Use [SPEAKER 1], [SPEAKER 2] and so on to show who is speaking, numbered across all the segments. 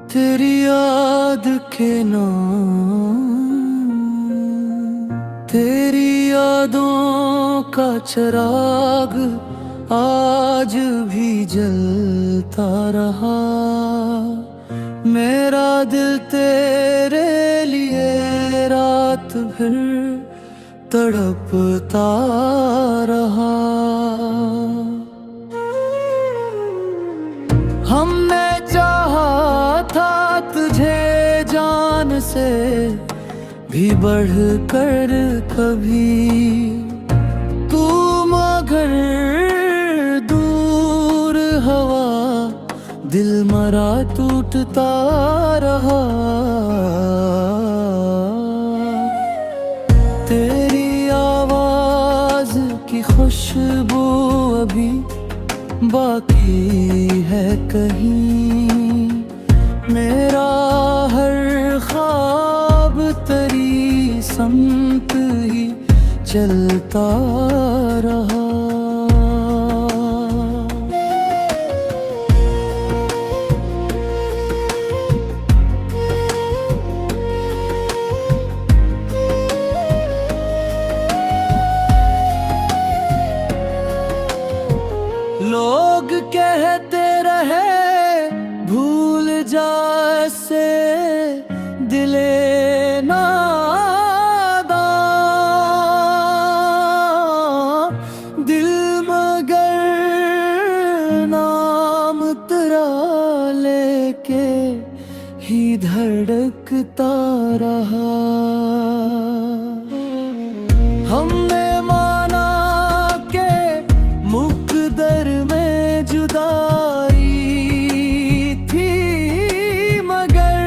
[SPEAKER 1] तेरी याद के नाम, तेरी यादों का चिराग आज भी जलता रहा। मेरा दिल तेरे लिए रात भर तड़पता रहा। हमने चाहा था तुझे जान से भी बढ़कर कभी, तू मगर दूर हवा दिल मरा टूटता रहा। तेरी आवाज की खुशबू अभी बाकी है कहीं, मेरा हर ख्वाब तेरी समत ही चलता रहा। लोग कहते रहे भूल जा से दिले नादा, दिल मगर नाम तेरा लेके ही धड़कता रहा। हमने माना के मुकद्दर में जुदाई थी, मगर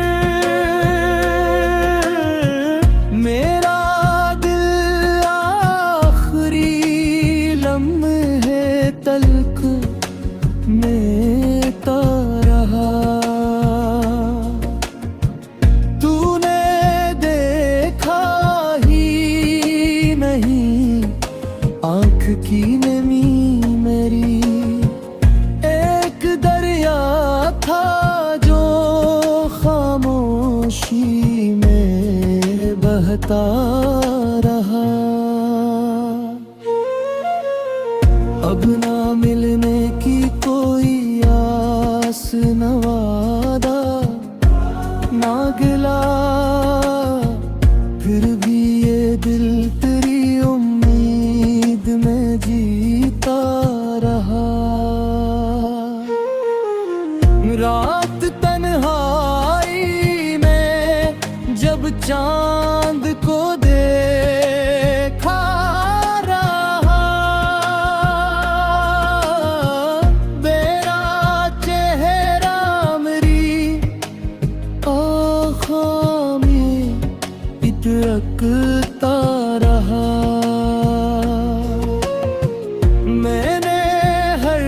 [SPEAKER 1] मेरा दिल आखिरी लम्हे तलक में ता रहा। तूने देखा ही नहीं आँख की नमी मेरी, एक दरिया था जो खामोशी में बहता रहा। अब ना मिलने की कोई आस न वादा ना गिला, फिर भी ये दिल तेरी उम्मीद में जीता रहा। रात तन्हाई में जब चांद को देखा रहा, मेरा चेहरा मेरी आँखों में इतरकता रहा। मैंने हर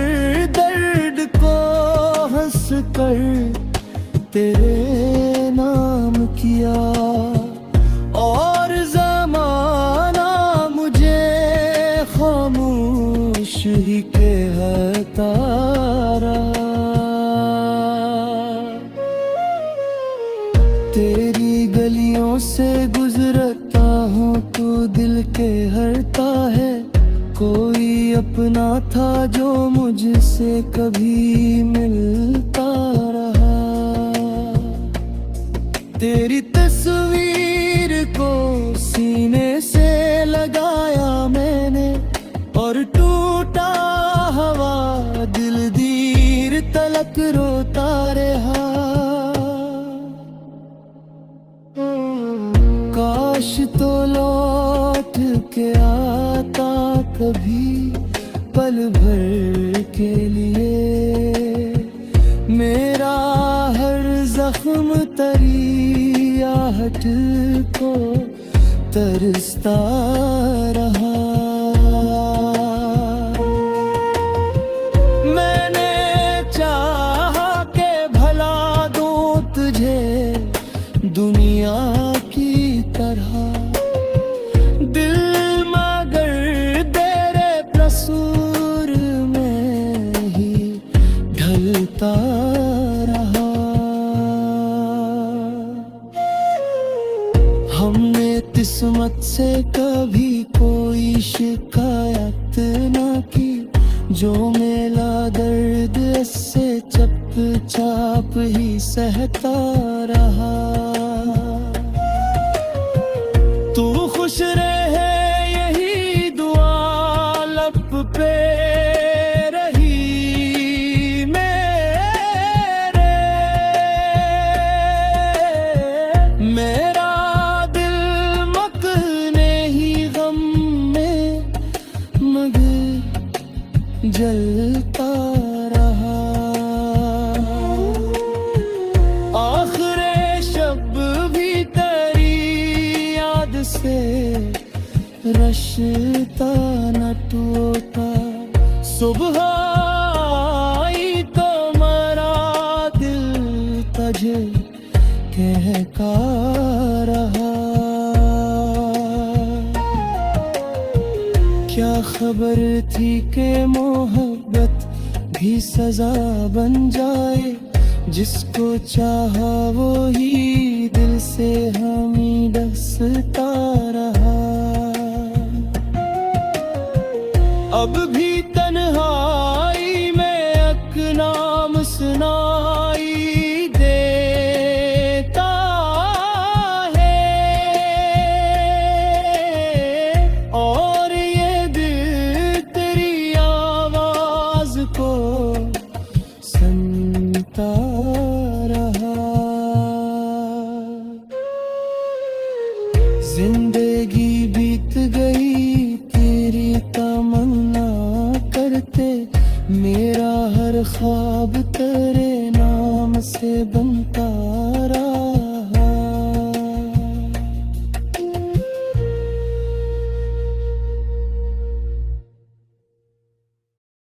[SPEAKER 1] दर्द को हंस कर तेरे नाम किया, और ज़माना मुझे खामोश ही कहता रहा। तेरी गलियों से गुजरता हूँ तो दिल के हरता है, कोई अपना था जो मुझसे कभी मिलता रहा। तेरी तस्वीर को सीने से लगाया मैंने, और टूटा हवा दिल दीर तलक रोता रहा। काश तो लौट के आता कभी पल भर के लिए, मेरा हर जख्म तेरी आहट को तरसता रहा। मैंने चाहा के भला दूं तुझे दुनिया की तरह, दिल मगर जो मेला दर्द से चुपचाप ही सहता रहा। तू खुश रहे यही दुआ लब पे रही मेरे। मेरा दिल मकने ही गम में मगर जलता रहा। आखिरे शब भी तेरी याद से रश्ता न टूटा। सुबह आई तो मरा दिल तुझे कहका रहा। क्या खबर थी कि मोहब्बत भी सजा बन जाए। जिसको चाहा वो ही दिल से हमी डसता रहा। अब भी तन्हाई में एक नाम सुनाई देता है। और ये दिल तेरी आवाज को सुनता रहा। जिंदगी बीत गई तेरी तमन्ना करते। मेरा हर ख्वाब तेरे नाम से बनता